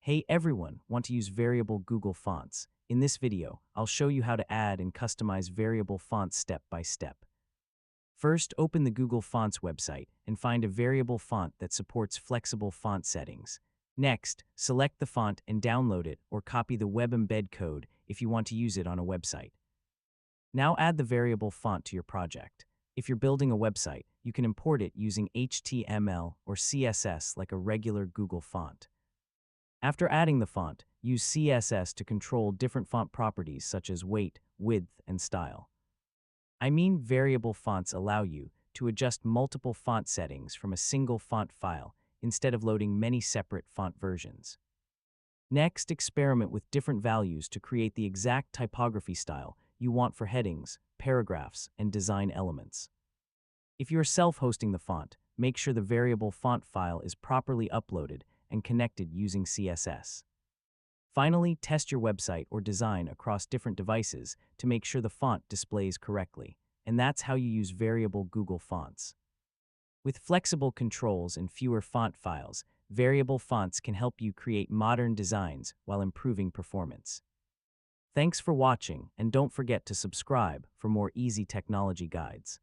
Hey everyone, want to use variable Google fonts? In this video, I'll show you how to add and customize variable fonts step by step. First, open the Google Fonts website and find a variable font that supports flexible font settings. Next, select the font and download it or copy the web embed code if you want to use it on a website. Now add the variable font to your project. If you're building a website, you can import it using HTML or CSS like a regular Google font. After adding the font, use CSS to control different font properties such as weight, width, and style. Variable fonts allow you to adjust multiple font settings from a single font file instead of loading many separate font versions. Next, experiment with different values to create the exact typography style you want for headings, paragraphs, and design elements. If you are self-hosting the font, make sure the variable font file is properly uploaded and connected using CSS. Finally, test your website or design across different devices to make sure the font displays correctly, and that's how you use variable Google fonts. With flexible controls and fewer font files, variable fonts can help you create modern designs while improving performance. Thanks for watching, and don't forget to subscribe for more easy technology guides.